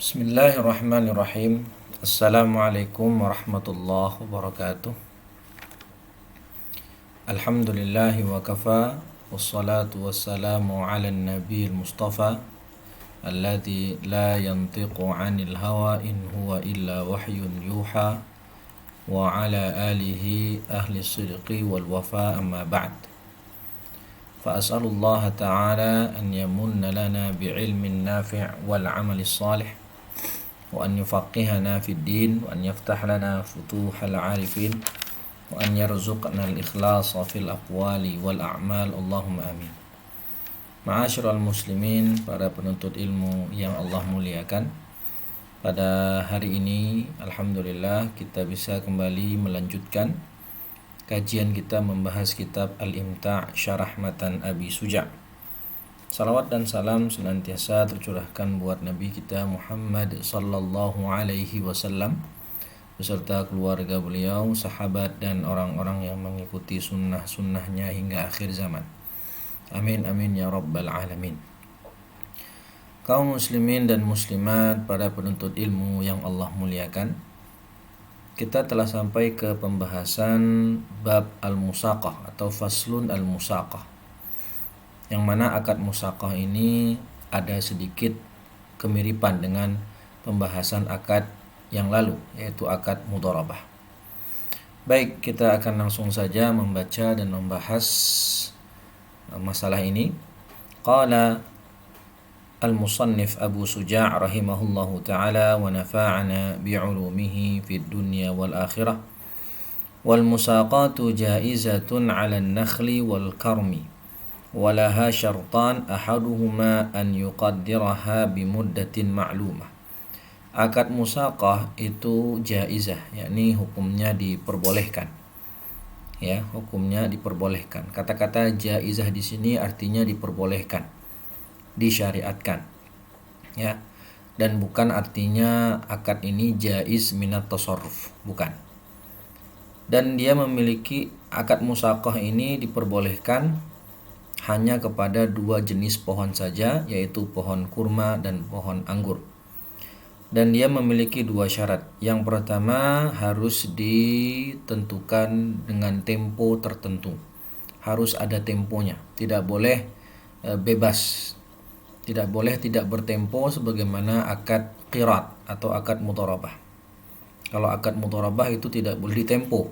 Bismillahirrahmanirrahim. Assalamualaikum warahmatullahi wabarakatuh. Alhamdulillahi wa kafa. Wassalatu wassalamu ala nabiyil mustafa alladhi la yantiqu anil hawa in huwa illa wahyun yuha wa ala alihi ahli sidqi wal wafa amma ba'd. فأسأل الله تعالى أن يمن لنا بعلم نافع والعمل الصالح وأن يفقهنا في الدين وأن يفتح لنا فتوح العارفين وأن يرزقنا الإخلاص في الأقوال والأعمال اللهم آمين. Ma'asyiral muslimin, para penuntut ilmu yang Allah muliakan, pada hari ini alhamdulillah kita bisa kembali melanjutkan kajian kita membahas kitab Al-Imta' Syarah Matan Abi Suja'. Salawat dan salam senantiasa tercurahkan buat Nabi kita Muhammad sallallahu alaihi wasallam beserta keluarga beliau, sahabat dan orang-orang yang mengikuti sunnah-sunnahnya hingga akhir zaman. Amin amin ya rabbal alamin. Kaum muslimin dan muslimat, para penuntut ilmu yang Allah muliakan, kita telah sampai ke pembahasan bab al-musaqah atau faslun al-musaqah, yang mana akad musaqah ini ada sedikit kemiripan dengan pembahasan akad yang lalu, yaitu akad mudharabah. Baik, kita akan langsung saja membaca dan membahas masalah ini. Qala al-musannif Abu Suja' rahimahullahu ta'ala wa nafa'ana bi'ulumihi fid dunya wal akhirah. Wal musaqatu jaizatun 'ala an-nakhli wal karmi wa laha syartan ahaduhuma an yuqaddiraha bi muddatin ma'lumah. Akad musaqah itu jaizah, yakni hukumnya diperbolehkan. Ya, hukumnya diperbolehkan. Kata-kata jaizah di sini artinya diperbolehkan, disyariatkan, ya, dan bukan artinya akad ini jaiz minat tasarruf, bukan. Dan dia memiliki akad musaqah ini diperbolehkan hanya kepada dua jenis pohon saja, yaitu pohon kurma dan pohon anggur. Dan dia memiliki dua syarat. Yang pertama, harus ditentukan dengan tempo tertentu, harus ada temponya, tidak boleh bebas. Tidak boleh tidak bertempo sebagaimana akad qirat atau akad mudharabah. Kalau akad mudharabah itu tidak boleh ditempo,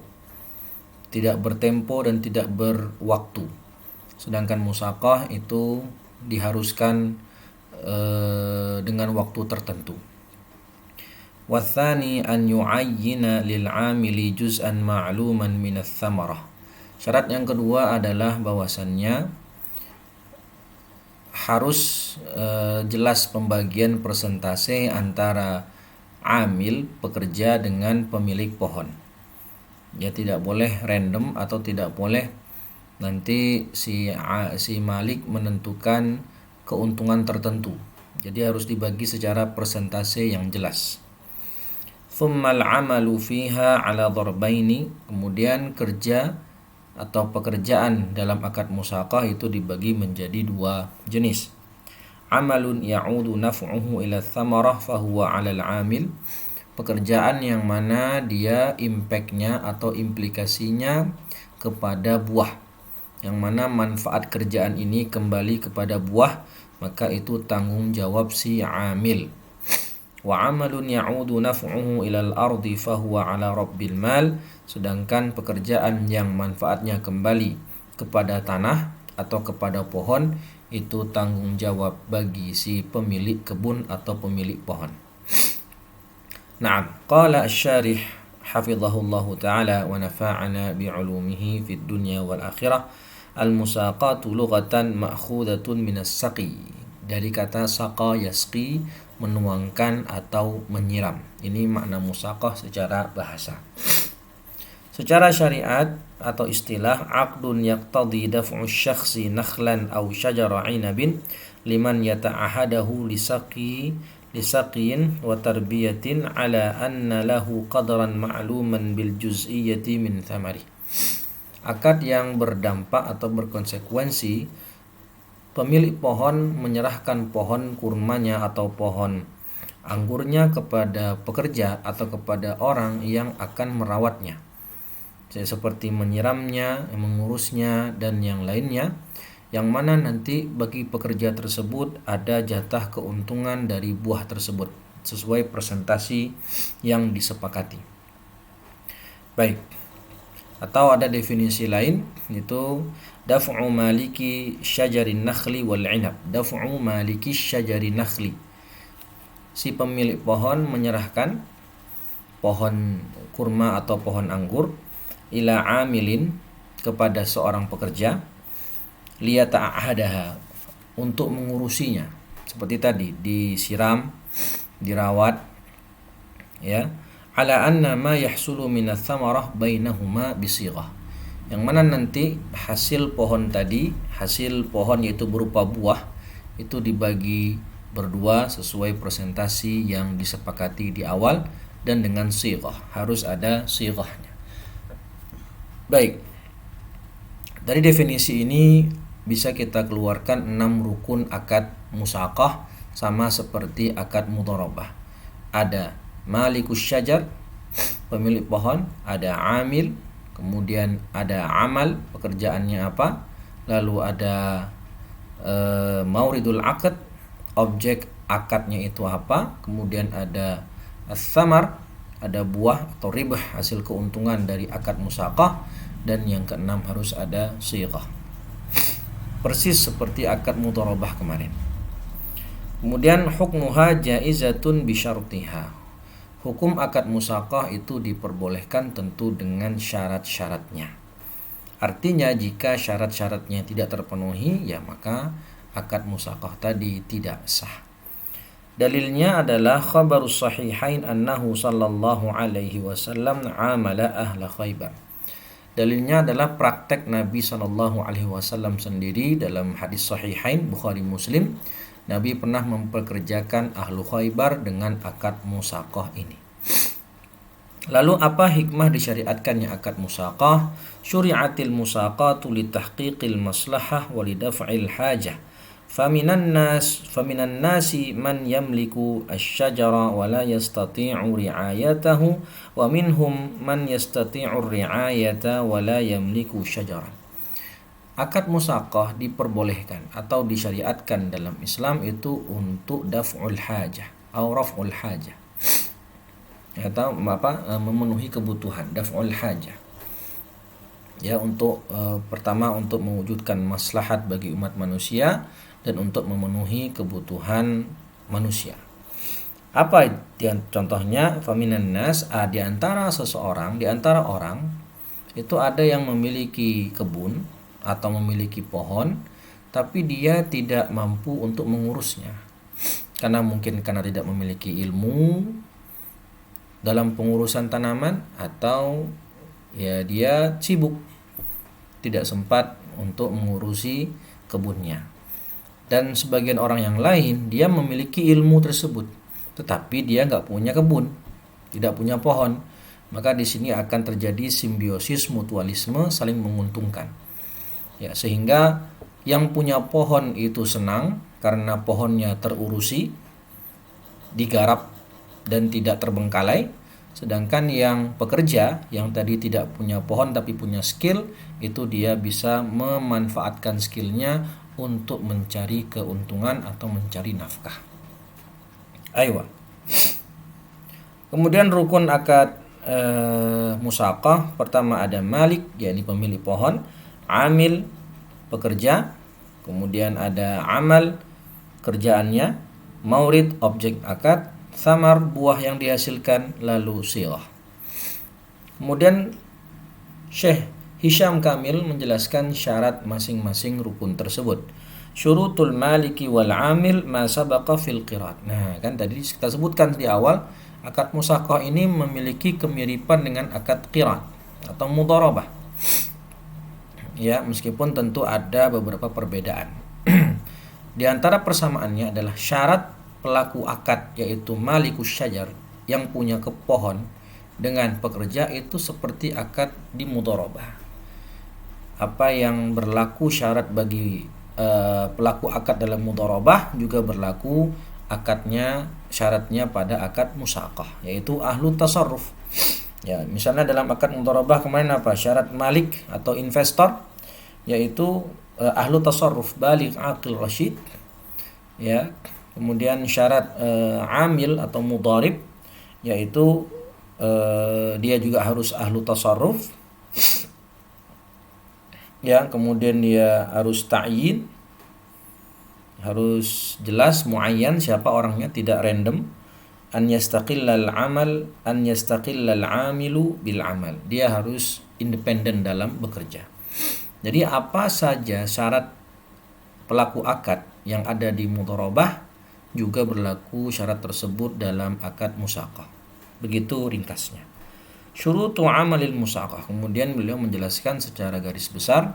tidak bertempo dan tidak berwaktu. Sedangkan musaqah itu diharuskan dengan waktu tertentu. Wathani an yu'ayyina lil 'amili juz'an ma'luman min ats-tsamarah. Syarat yang kedua adalah bahwasannya harus jelas pembagian persentase antara amil, pekerja, dengan pemilik pohon. Ya, tidak boleh random atau tidak boleh nanti si malik menentukan keuntungan tertentu. Jadi harus dibagi secara persentase yang jelas. Tsummal 'amalu fiha 'ala darbaini, kemudian kerja atau pekerjaan dalam akad musaqah itu dibagi menjadi dua jenis. Amalun ya'udu naf'uhu ila tsamarah fahuwa 'ala al-'amil, pekerjaan yang mana dia impactnya atau implikasinya kepada buah, yang mana manfaat kerjaan ini kembali kepada buah, maka itu tanggung jawab si amil. Wa amalun ya'udu naf'uhu ilal ardi fahuwa 'ala rabbil mal, sedangkan pekerjaan yang manfaatnya kembali kepada tanah atau kepada pohon itu tanggung jawab bagi si pemilik kebun atau pemilik pohon. Naam, qala asy-syarih hafizahullahu ta'ala wa nafa'ana bi'ulumihi fid dunya wal akhirah. Al-musaqatu lughatan ma'khudatun minas saqi, dari kata saqa yasqi, menuangkan atau menyiram. Ini makna musaqah secara bahasa. Secara syariat atau istilah, aqdun yaqtadi daf'u syakhsi nakhlan aw syajara 'inabin liman yata'ahadahu lisaqiyin wa tarbiyatin ala anna lahu qadran ma'luman bil juz'iyyati min thamari. Akad yang berdampak atau berkonsekuensi pemilik pohon menyerahkan pohon kurmanya atau pohon anggurnya kepada pekerja atau kepada orang yang akan merawatnya, seperti menyiramnya, mengurusnya, dan yang lainnya, yang mana nanti bagi pekerja tersebut ada jatah keuntungan dari buah tersebut sesuai presentasi yang disepakati. Baik, atau ada definisi lain, yaitu daf'u maliki syajarin nakhli wal 'inab. Daf'u maliki syajarin nakhli, si pemilik pohon menyerahkan pohon kurma atau pohon anggur ila amilin, kepada seorang pekerja, liyata'ahadaha, untuk mengurusinya, seperti tadi disiram, dirawat, ya, ala anna ma yahsulu minas thamarah bainahuma bisighah, yang mana nanti hasil pohon tadi, hasil pohon yaitu berupa buah, itu dibagi berdua sesuai presentasi yang disepakati di awal dan dengan sighah, harus ada sighahnya. Baik, dari definisi ini bisa kita keluarkan 6 rukun akad musaqah, sama seperti akad mudharabah. Ada malikus syajar, pemilik pohon, ada amil, kemudian ada amal, pekerjaannya apa, lalu ada mauridul aqd, objek akadnya itu apa, kemudian ada as-samar, ada buah atau ribah, hasil keuntungan dari akad musaqah, dan yang keenam harus ada sighah, persis seperti akad mudharabah kemarin. Kemudian hukmuha jaizatun bisyartiha, hukum akad musaqah itu diperbolehkan tentu dengan syarat-syaratnya. Artinya jika syarat-syaratnya tidak terpenuhi, ya maka akad musaqah tadi tidak sah. Dalilnya adalah khabarus sahihain annahu sallallahu alaihi wasallam amala ahla Khaybar. Dalilnya adalah praktek Nabi sallallahu alaihi wasallam sendiri dalam hadis sahihain Bukhari Muslim. Nabi pernah mempekerjakan ahlu Khaybar dengan akad musaqah ini. Lalu apa hikmah disyariatkannya akad musaqah? Syuri'atil musaqatu litahqiqil maslahah wa lidaf'il hajah. Faminan nasi man yamliku asy-syajara wa la yastati'u ri'ayatahu wa minhum man yastati'u ri'ayata wa la yamliku syajaran. Akad musaqah diperbolehkan atau disyariatkan dalam Islam itu untuk daf'ul hajah atau raf'ul hajah, atau memenuhi kebutuhan, daf'ul hajah. Ya, untuk pertama untuk mewujudkan maslahat bagi umat manusia dan untuk memenuhi kebutuhan manusia. Apa contohnya? Faminan nas, di antara seseorang, di antara orang itu ada yang memiliki kebun atau memiliki pohon, tapi dia tidak mampu untuk mengurusnya, karena tidak memiliki ilmu dalam pengurusan tanaman, atau ya dia sibuk, tidak sempat untuk mengurusi kebunnya. Dan sebagian orang yang lain, dia memiliki ilmu tersebut, tetapi dia nggak punya kebun, tidak punya pohon. Maka di sini akan terjadi simbiosis mutualisme, saling menguntungkan. Ya, sehingga yang punya pohon itu senang karena pohonnya terurusi, digarap dan tidak terbengkalai. Sedangkan yang pekerja yang tadi tidak punya pohon tapi punya skill, itu dia bisa memanfaatkan skillnya untuk mencari keuntungan atau mencari nafkah. Aywa. Kemudian rukun akad musaqah, pertama ada malik, yakni pemilik pohon, amil, pekerja, kemudian ada amal, kerjaannya, maurid, objek akad, samar, buah yang dihasilkan, lalu sighah. Kemudian Syekh Hisham Kamil menjelaskan syarat masing-masing rukun tersebut. Syurutul maliki wal amil ma sabaqa fil qirat. Nah, kan tadi kita sebutkan di awal, akad musaqah ini memiliki kemiripan dengan akad qirat atau mudharabah. Ya, meskipun tentu ada beberapa perbedaan. Di antara persamaannya adalah syarat pelaku akad, yaitu malikus syajar, yang punya pohon, dengan pekerja itu seperti akad di mudharabah. Apa yang berlaku syarat bagi pelaku akad dalam mudharabah juga berlaku akadnya syaratnya pada akad musaqah, yaitu ahlu tasarruf. Ya, misalnya dalam akad mudharabah kemarin apa? Syarat malik atau investor, yaitu ahlu tasarruf, baligh, aqil, rasyid. Ya. Kemudian syarat amil atau mudharib, yaitu dia juga harus ahlu tasarruf. Ya, kemudian dia harus ta'yin, harus jelas muayyan siapa orangnya, tidak random. An yastaqillal amilu bil amal. Dia harus independen dalam bekerja. Jadi apa saja syarat pelaku akad yang ada di mudharabah juga berlaku syarat tersebut dalam akad musaqah. Begitu ringkasnya. Syurutu amalil musaqah. Kemudian beliau menjelaskan secara garis besar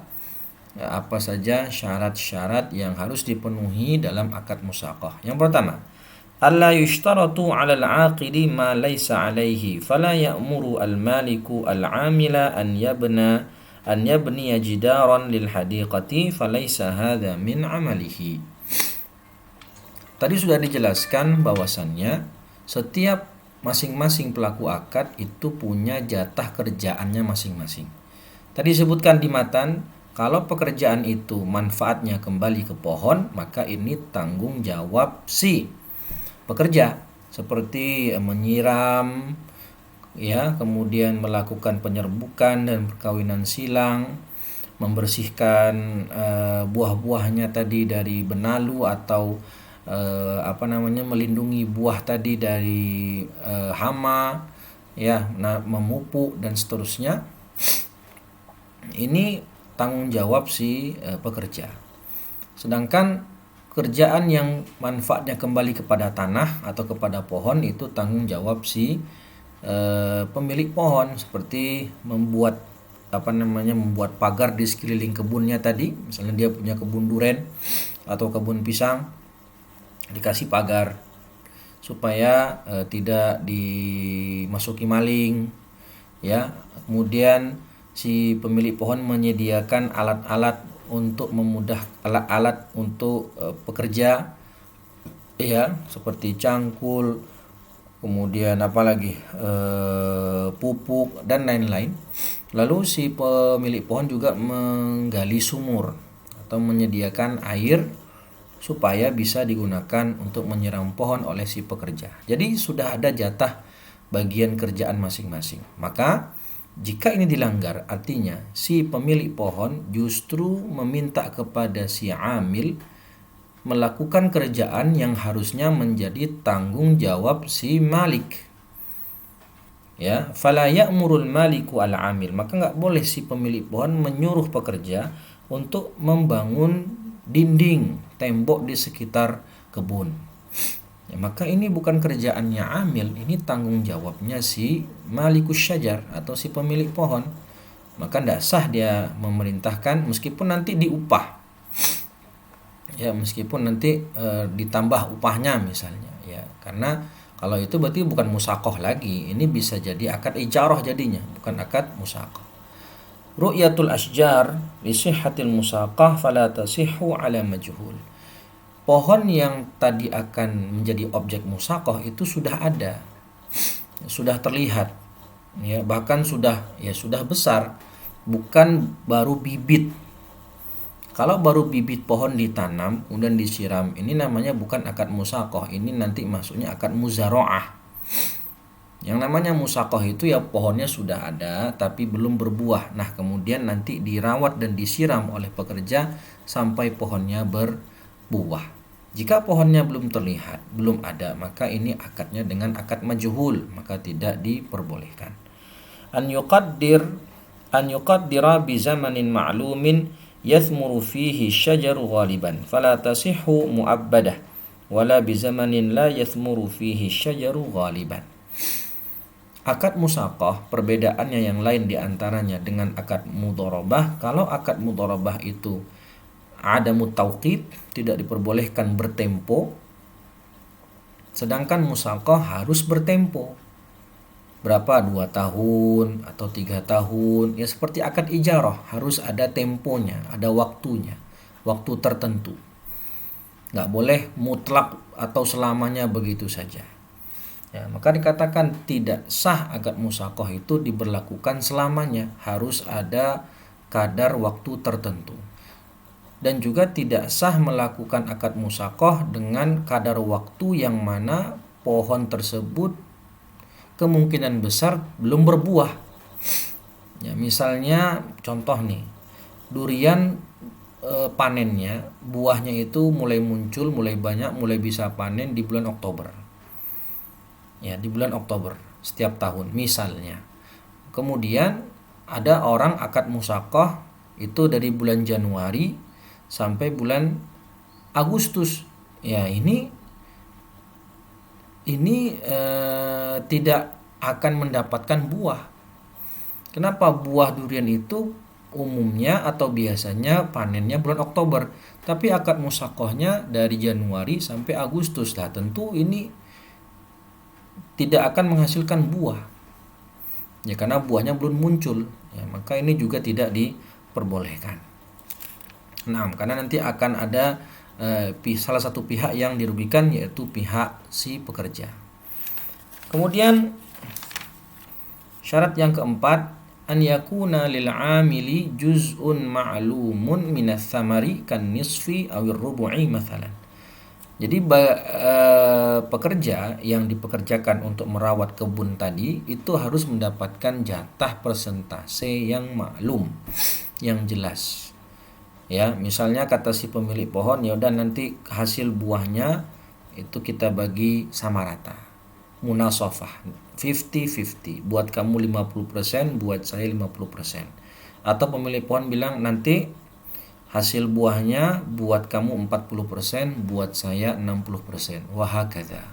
apa saja syarat-syarat yang harus dipenuhi dalam akad musaqah. Yang pertama, alla yushtaratu 'ala al-'aqidi ma laysa 'alaihi fala ya'muru al-maliku al-'amila an yabniya jidaran lil hadiqati falaysa hadha min 'amalihi. Tadi sudah dijelaskan bahwasannya setiap masing-masing pelaku akad itu punya jatah kerjaannya masing-masing. Tadi disebutkan di matan, kalau pekerjaan itu manfaatnya kembali ke pohon, maka ini tanggung jawab si pekerja, seperti menyiram, ya, kemudian melakukan penyerbukan dan perkawinan silang, membersihkan buah-buahnya tadi dari benalu atau melindungi buah tadi dari hama, ya, memupuk dan seterusnya. Ini tanggung jawab si pekerja. Sedangkan kerjaan yang manfaatnya kembali kepada tanah atau kepada pohon itu tanggung jawab si pemilik pohon, seperti membuat membuat pagar di sekeliling kebunnya tadi. Misalnya dia punya kebun duren atau kebun pisang, dikasih pagar supaya tidak dimasuki maling, ya. Kemudian si pemilik pohon menyediakan alat-alat untuk alat-alat untuk pekerja, ya, seperti cangkul, kemudian pupuk dan lain-lain. Lalu si pemilik pohon juga menggali sumur atau menyediakan air supaya bisa digunakan untuk menyiram pohon oleh si pekerja. Jadi sudah ada jatah bagian kerjaan masing-masing. Maka jika ini dilanggar, artinya si pemilik pohon justru meminta kepada si amil melakukan kerjaan yang harusnya menjadi tanggung jawab si malik. Ya, fala ya'murul maliku al-amil. Maka enggak boleh si pemilik pohon menyuruh pekerja untuk membangun dinding, tembok di sekitar kebun. Ya, maka ini bukan kerjaannya amil, ini tanggung jawabnya si malikus syajar atau si pemilik pohon. Maka tidak sah dia memerintahkan, meskipun nanti diupah, ya, meskipun nanti ditambah upahnya misalnya, ya, karena kalau itu berarti bukan musaqah lagi, ini bisa jadi akad ijarah jadinya, bukan akad musaqah. Ru'yatul asjar li sihhatil musaqah fala tasihhu ala majhul. Pohon yang tadi akan menjadi objek musaqah itu sudah ada, sudah terlihat, ya, bahkan sudah besar, bukan baru bibit. Kalau baru bibit pohon ditanam kemudian disiram, ini namanya bukan akad musaqah, ini nanti masuknya akad muzara'ah. Yang namanya musaqah itu ya pohonnya sudah ada tapi belum berbuah. Nah, kemudian nanti dirawat dan disiram oleh pekerja sampai pohonnya berbuah. Jika pohonnya belum terlihat, belum ada, maka ini akadnya dengan akad majhul, maka tidak diperbolehkan. An yuqaddira bi zamanin ma'lumin yathmuru fihi syajaru ghaliban fala tasihhu mu'abbadah wala bi zamanin la yathmuru fihi syajaru ghaliban. Akad musaqah perbedaannya yang lain diantaranya dengan akad mudharabah. Kalau akad mudharabah itu adamut tauqid, tidak diperbolehkan bertempo, sedangkan musaqah harus bertempo. Berapa? 2 tahun atau 3 tahun, ya, seperti akad ijarah harus ada temponya, ada waktunya, waktu tertentu. nggak boleh mutlak atau selamanya begitu saja. Ya, maka dikatakan tidak sah akad musakoh itu diberlakukan selamanya, harus ada kadar waktu tertentu. Dan juga tidak sah melakukan akad musakoh dengan kadar waktu yang mana pohon tersebut kemungkinan besar belum berbuah. Ya, misalnya contoh nih, durian panennya, buahnya itu mulai muncul, mulai banyak, mulai bisa panen di bulan Oktober. Ya, di bulan Oktober setiap tahun misalnya. Kemudian ada orang akad musakoh itu dari bulan Januari sampai bulan Agustus. Ya, ini tidak akan mendapatkan buah. Kenapa? Buah durian itu umumnya atau biasanya panennya bulan Oktober, tapi akad musakohnya dari Januari sampai Agustus. Lah tentu ini tidak akan menghasilkan buah, ya karena buahnya belum muncul. Ya, maka ini juga tidak diperbolehkan. Nah, karena nanti akan ada salah satu pihak yang dirugikan, yaitu pihak si pekerja. Kemudian syarat yang keempat, an yakuna lil amili juz'un ma'lumun minas samari kan nisfi awir rubu'i mathalan. Jadi pekerja yang dipekerjakan untuk merawat kebun tadi itu harus mendapatkan jatah persentase yang maklum, yang jelas. Ya, misalnya kata si pemilik pohon, ya udah nanti hasil buahnya itu kita bagi sama rata. Munasofah, 50-50. Buat kamu 50%, buat saya 50%. Atau pemilik pohon bilang nanti hasil buahnya buat kamu 40%, buat saya 60%. Wahakadha.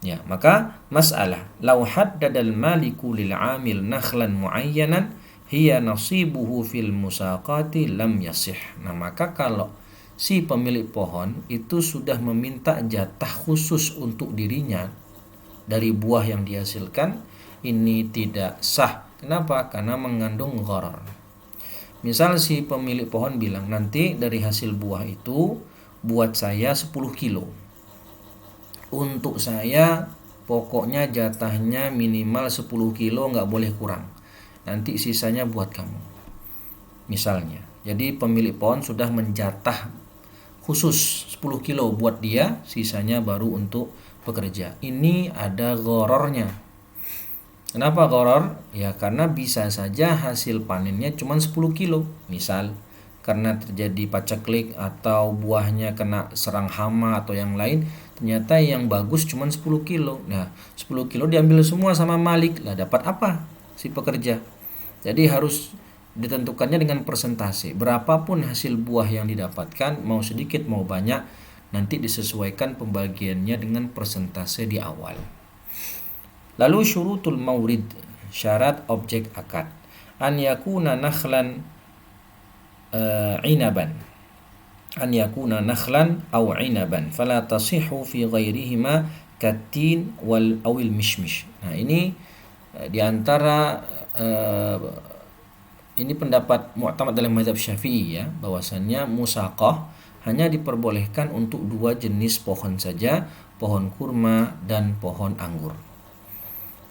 Ya, maka masalah law haddadal maliku lil 'amil nakhlan muayyanan hiya nasibuhu fil musaqati lam yasih. Nah, maka kalau si pemilik pohon itu sudah meminta jatah khusus untuk dirinya dari buah yang dihasilkan, ini tidak sah. Kenapa? Karena mengandung gharar. Misal si pemilik pohon bilang nanti dari hasil buah itu buat saya 10 kilo. Untuk saya pokoknya jatahnya minimal 10 kilo, nggak boleh kurang. Nanti sisanya buat kamu. Misalnya. Jadi pemilik pohon sudah menjatah khusus 10 kilo buat dia, sisanya baru untuk pekerja. Ini ada gharornya. Kenapa gharar? Ya karena bisa saja hasil panennya cuma 10 kilo. Misal karena terjadi paceklik atau buahnya kena serang hama atau yang lain, ternyata yang bagus cuma 10 kilo. Nah, 10 kilo diambil semua sama Malik. Lah dapat apa si pekerja? Jadi harus ditentukannya dengan persentase. Berapapun hasil buah yang didapatkan, mau sedikit mau banyak, nanti disesuaikan pembagiannya dengan persentase di awal. Lalu syurutul maurid, syarat objek akad. An yakuna nakhlan inaban. An yakuna nakhlan aw inaban fala tasihhu fi ghairihima katin wal awil mishmish. Nah, ini di antara ini pendapat mu'tamad dalam mazhab Syafi'i, ya, bahwasannya musaqah hanya diperbolehkan untuk dua jenis pohon saja, pohon kurma dan pohon anggur.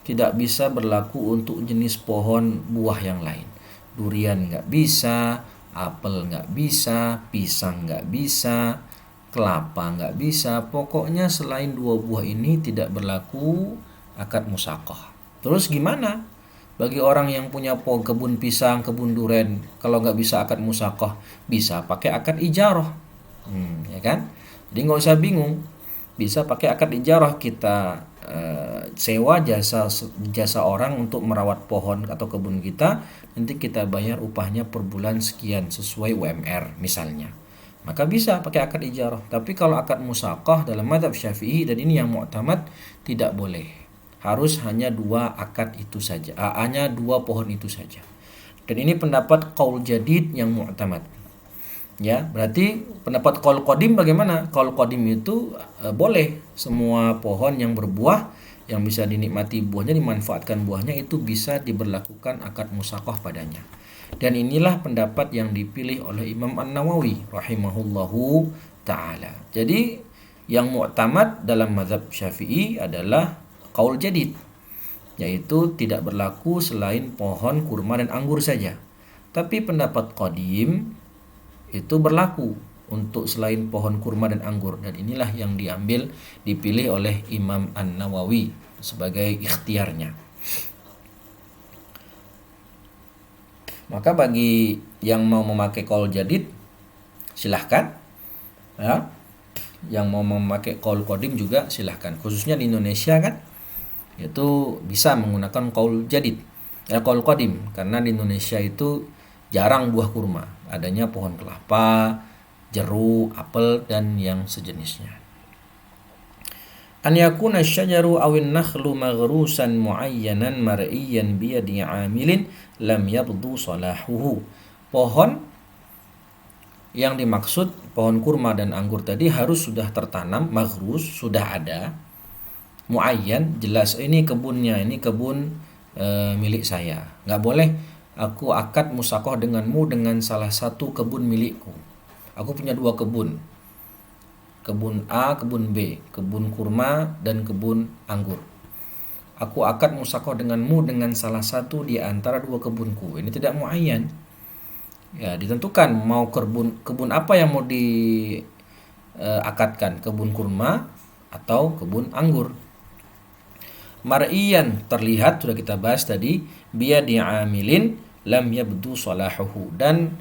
Tidak bisa berlaku untuk jenis pohon buah yang lain. Durian nggak bisa, apel nggak bisa, pisang nggak bisa, kelapa nggak bisa. Pokoknya selain dua buah ini tidak berlaku akad musaqah. Terus gimana bagi orang yang punya kebun pisang, kebun durian? Kalau nggak bisa akad musaqah, bisa pakai akad ijarah, ya kan? Jadi nggak usah bingung, bisa pakai akad ijarah. Kita sewa jasa orang untuk merawat pohon atau kebun kita, nanti kita bayar upahnya per bulan sekian sesuai UMR misalnya. Maka bisa pakai akad ijarah. Tapi kalau akad musaqah dalam mazhab Syafi'i, dan ini yang mu'tamad, tidak boleh. Harus hanya dua akad itu saja, hanya dua pohon itu saja. Dan ini pendapat qaul jadid yang mu'tamad. Ya, berarti pendapat qaul qadim bagaimana? Qaul qadim itu boleh semua pohon yang berbuah, yang bisa dinikmati buahnya, dimanfaatkan buahnya, itu bisa diberlakukan akad musaqah padanya. Dan inilah pendapat yang dipilih oleh Imam An-Nawawi rahimahullahu ta'ala. Jadi yang mu'tamad dalam mazhab Syafi'i adalah qaul jadid, yaitu tidak berlaku selain pohon kurma dan anggur saja. Tapi pendapat qadim itu berlaku untuk selain pohon kurma dan anggur, dan inilah yang dipilih oleh Imam An-Nawawi sebagai ikhtiarnya. Maka bagi yang mau memakai qaul jadid silahkan, ya. Yang mau memakai qaul qadim juga silahkan. Khususnya di Indonesia kan, itu bisa menggunakan qaul jadid, qaul qadim, karena di Indonesia itu jarang buah kurma, adanya pohon kelapa, jeruk, apel, dan yang sejenisnya. An yakuna asy-syajaru awin nakhlu maghrusan muayyanan mar'iyan biyadi 'amilin lam yabdu salahuhu. Pohon yang dimaksud pohon kurma dan anggur tadi harus sudah tertanam, maghrus, sudah ada, muayyan, jelas ini kebunnya, ini kebun milik saya. Nggak boleh aku akad musaqah denganmu dengan salah satu kebun milikku. Aku punya 2 kebun. Kebun A, kebun B, kebun kurma dan kebun anggur. Aku akad musaqah denganmu dengan salah satu di antara 2 kebunku. Ini tidak muayyan. Ya, ditentukan mau kebun apa yang mau diakadkan, kebun kurma atau kebun anggur. Mar'iyan, terlihat, sudah kita bahas tadi, biyadi 'amilin lam yabdu salahuhu, dan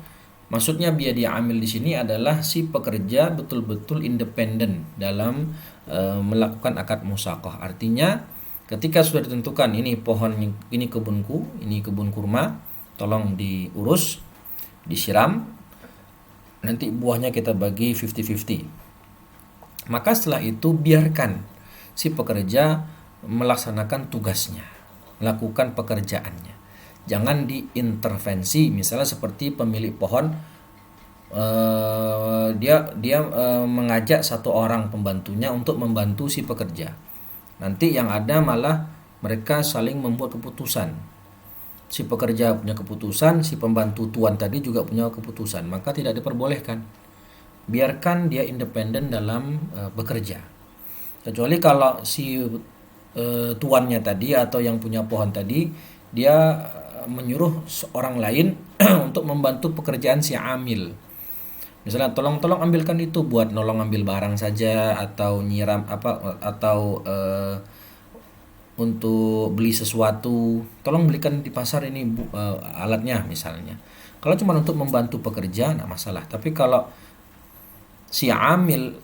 maksudnya biyadi 'amil di sini adalah si pekerja betul-betul independen dalam melakukan akad musaqah. Artinya ketika sudah ditentukan ini pohon, ini kebunku, ini kebun kurma, tolong diurus, disiram, nanti buahnya kita bagi 50-50. Maka setelah itu biarkan si pekerja melaksanakan tugasnya, melakukan pekerjaannya. Jangan diintervensi. Misalnya seperti pemilik pohon, dia mengajak satu orang pembantunya untuk membantu si pekerja. Nanti yang ada malah mereka saling membuat keputusan. Si pekerja punya keputusan, si pembantu tuan tadi juga punya keputusan, maka tidak diperbolehkan. Biarkan dia independen dalam bekerja. Kecuali kalau si tuannya tadi atau yang punya pohon tadi, dia menyuruh seorang lain untuk membantu pekerjaan si amil. Misalnya tolong ambilkan itu, buat nolong ambil barang saja, atau nyiram atau untuk beli sesuatu, tolong belikan di pasar ini alatnya misalnya. Kalau cuma untuk membantu pekerja, nggak masalah. Tapi kalau si amil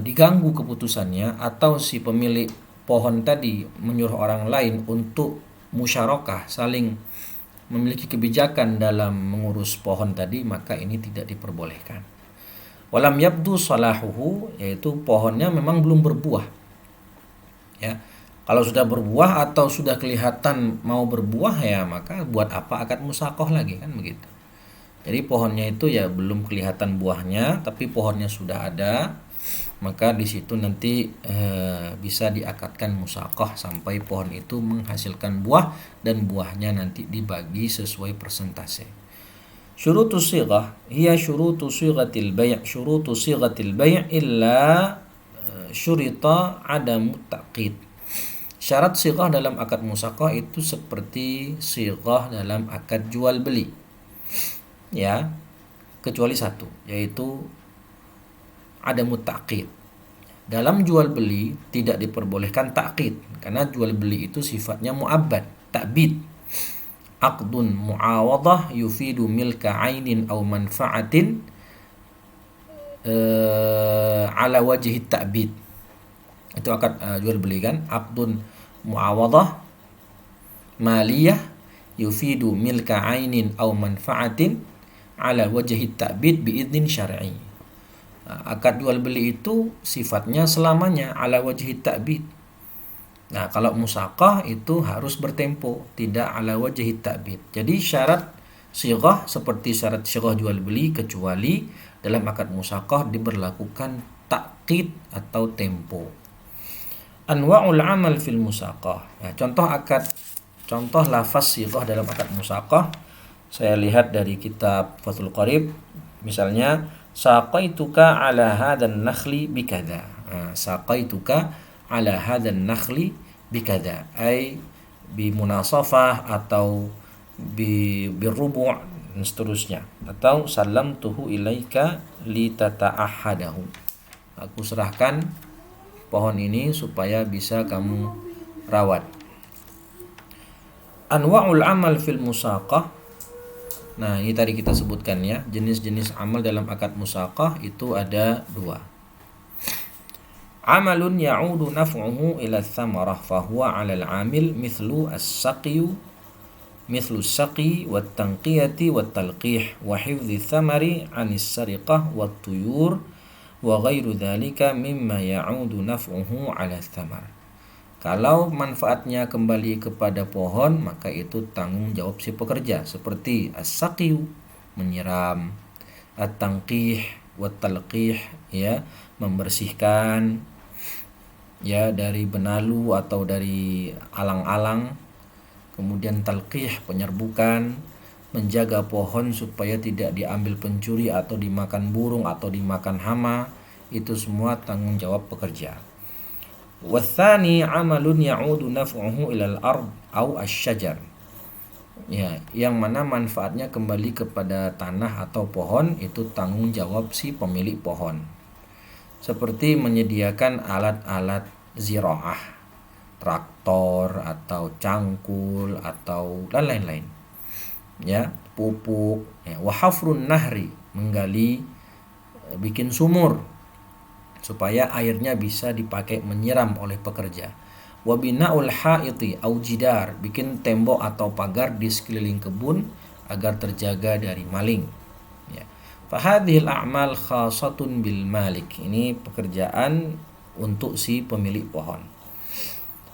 diganggu keputusannya, atau si pemilik pohon tadi menyuruh orang lain untuk musyarakah, saling memiliki kebijakan dalam mengurus pohon tadi, maka ini tidak diperbolehkan. Walam yabdu salahuhu, yaitu pohonnya memang belum berbuah. Ya. Kalau sudah berbuah atau sudah kelihatan mau berbuah, ya maka buat apa akad musaqah lagi, kan begitu. Jadi pohonnya itu ya belum kelihatan buahnya, tapi pohonnya sudah ada, maka di situ nanti bisa diakadkan musaqah sampai pohon itu menghasilkan buah, dan buahnya nanti dibagi sesuai persentase. Syurutus sighah hiya syurutu sighatil bay', syurutu sighatil bay' illa syurita adamu taqid. Syarat sighah dalam akad musaqah itu seperti sighah dalam akad jual beli, ya, kecuali satu, yaitu adamu ta'qid. Dalam jual beli tidak diperbolehkan ta'qid, karena jual beli itu sifatnya mu'abbad, ta'bid. Aqdun mu'awadah yufidu milka ainin aw manfa'atin ala wajhi ta'bid. Itu akad jual beli kan, aqdun mu'awadah maliyah yufidu milka ainin aw manfa'atin ala wajhi ta'bid biidzin syar'i. Akad jual beli itu sifatnya selamanya ala wajhi ta'bid. Nah, kalau musaqah itu harus bertempo, tidak ala wajhi ta'bid. Jadi syarat sighah seperti syarat sighah jual beli, kecuali dalam akad musaqah diberlakukan ta'qid atau tempo. Anwa'ul amal fil musaqah. Nah, contoh lafaz sighah dalam akad musaqah saya lihat dari kitab Fathul Qarib. Misalnya saqaituka ala hadzal nakhli bikadza. Saqaituka ala hadzal nakhli bikadza, ay bimunasafah atau birubu' dan seterusnya, atau salamtuhu ilaika litata'ahadahu, aku serahkan pohon ini supaya bisa kamu rawat. Anwa'ul amal fil musaqah. Nah, ini tadi kita sebutkan ya, jenis-jenis amal dalam akad musaqah itu ada 2. Amalun ya'udu naf'uhu ila thamarah fahuwa 'ala al-'amil mithlu as-saqi wat tanqiyati wat talqih wa hifdhi thamari 'anis sariqah wat tuyur wa ghairu dzalika mimma ya'udu naf'uhu 'ala thamar. Kalau manfaatnya kembali kepada pohon, maka itu tanggung jawab si pekerja, seperti as-saqiyu, menyiram, at-tanqih wat talqih, ya, membersihkan ya dari benalu atau dari alang-alang, kemudian talqih, penyerbukan, menjaga pohon supaya tidak diambil pencuri atau dimakan burung atau dimakan hama, itu semua tanggung jawab pekerja. Wathani amalun ya'udu naf'uhu ilal ard au asyajar, ya, yang mana manfaatnya kembali kepada tanah atau pohon, itu tanggung jawab si pemilik pohon, seperti menyediakan alat-alat ziraah, traktor atau cangkul atau dan lain-lain, ya, pupuk, ya. Wa hafrun nahri, menggali, bikin sumur supaya airnya bisa dipakai menyiram oleh pekerja. Wa bina'ul haiti au jidar, bikin tembok atau pagar di sekeliling kebun agar terjaga dari maling, ya. Fahadhil a'mal khasatun bil malik, ini pekerjaan untuk si pemilik pohon.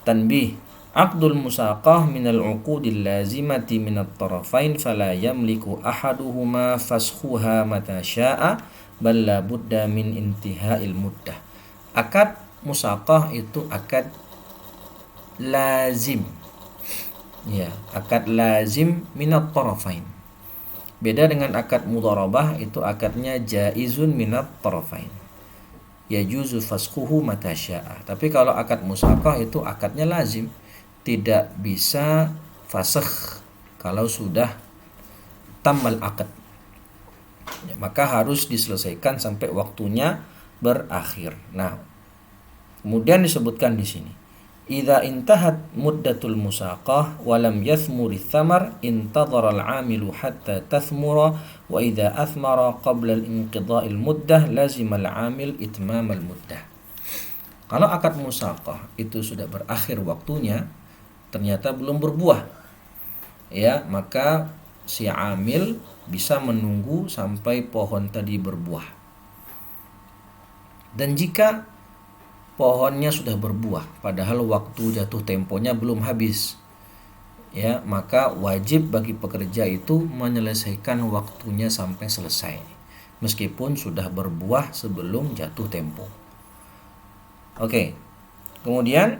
Tanbih, aqdul musaqah minal uqudil lazimati minat tarafain fala yamliku ahaduhuma faskhuha mata sya'a bal la budda min intihail muddah. Akad musaqah itu akad lazim, ya, akad lazim minat tarafain. Beda dengan akad mudharabah, itu akadnya jaizun minat tarafain, yajuzu faskhuhu mata sya'a. Tapi kalau akad musaqah itu akadnya lazim, tidak bisa fasakh kalau sudah tamal akad, ya, maka harus diselesaikan sampai waktunya berakhir. Nah, kemudian disebutkan di sini, idza intahat muddatul musaqah wa lam yathmuri thamar intadhara al-'amilu hatta tathmura wa idza athmara qabla al-inqidha'il muddah lazima al-'amil itmam al-muddah. Kalau akad musaqah itu sudah berakhir waktunya, ternyata belum berbuah, ya, maka si amil bisa menunggu sampai pohon tadi berbuah. Dan jika pohonnya sudah berbuah padahal waktu jatuh temponya belum habis, ya, maka wajib bagi pekerja itu menyelesaikan waktunya sampai selesai meskipun sudah berbuah sebelum jatuh tempo. Oke. Kemudian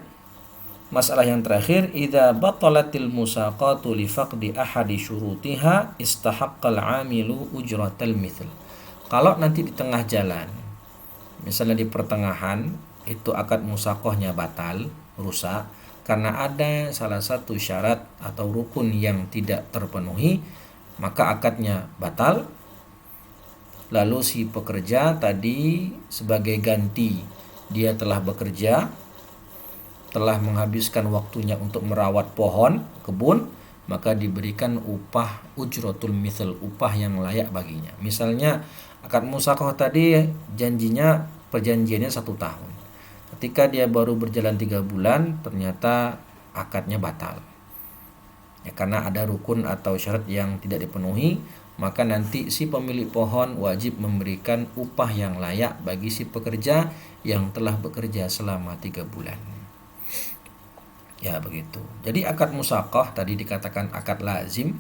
masalah yang terakhir, idza batalatil musaqatu li faqdi ahadi syurutiha istahaqqal 'amilu ujratal mithl. Kalau nanti di tengah jalan, misalnya di pertengahan, itu akad musaqahnya batal, rusak karena ada salah satu syarat atau rukun yang tidak terpenuhi, maka akadnya batal. Lalu si pekerja tadi sebagai ganti, dia telah bekerja, telah menghabiskan waktunya untuk merawat pohon, kebun, maka diberikan upah ujratul mithl, upah yang layak baginya. Misalnya akad musaqah tadi perjanjiannya 1 tahun. Ketika dia baru berjalan 3 bulan, ternyata akadnya batal, ya, karena ada rukun atau syarat yang tidak dipenuhi, maka nanti si pemilik pohon wajib memberikan upah yang layak bagi si pekerja yang telah bekerja selama 3 bulan. Ya, begitu. Jadi akad musaqah tadi dikatakan akad lazim.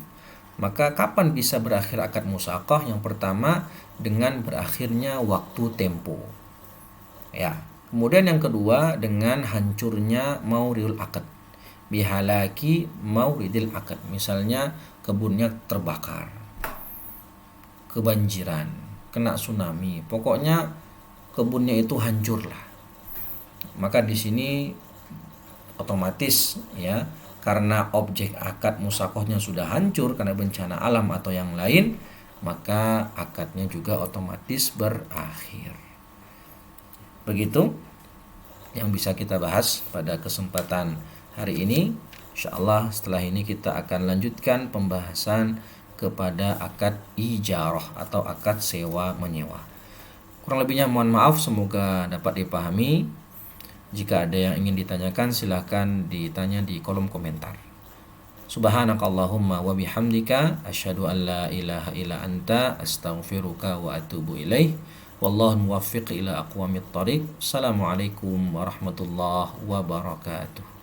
Maka kapan bisa berakhir akad musaqah? Yang pertama, dengan berakhirnya waktu tempo, ya. Kemudian yang kedua, dengan hancurnya mauridul akad, bihalaki mauridil akad. Misalnya kebunnya terbakar, kebanjiran, kena tsunami, pokoknya kebunnya itu hancur lah. Maka di sini otomatis ya, karena objek akad musakohnya sudah hancur karena bencana alam atau yang lain, maka akadnya juga otomatis berakhir. Begitu yang bisa kita bahas pada kesempatan hari ini. Insyaallah setelah ini kita akan lanjutkan pembahasan kepada akad ijarah atau akad sewa menyewa. Kurang lebihnya mohon maaf, semoga dapat dipahami. Jika ada yang ingin ditanyakan silahkan ditanya di kolom komentar. Subhanakallahumma wa bihamdika asyhadu an la ilaha illa anta astaghfiruka wa atubu ilaih. Wallahu muwaffiq ila aqwamit thoriq. Assalamualaikum warahmatullahi wabarakatuh.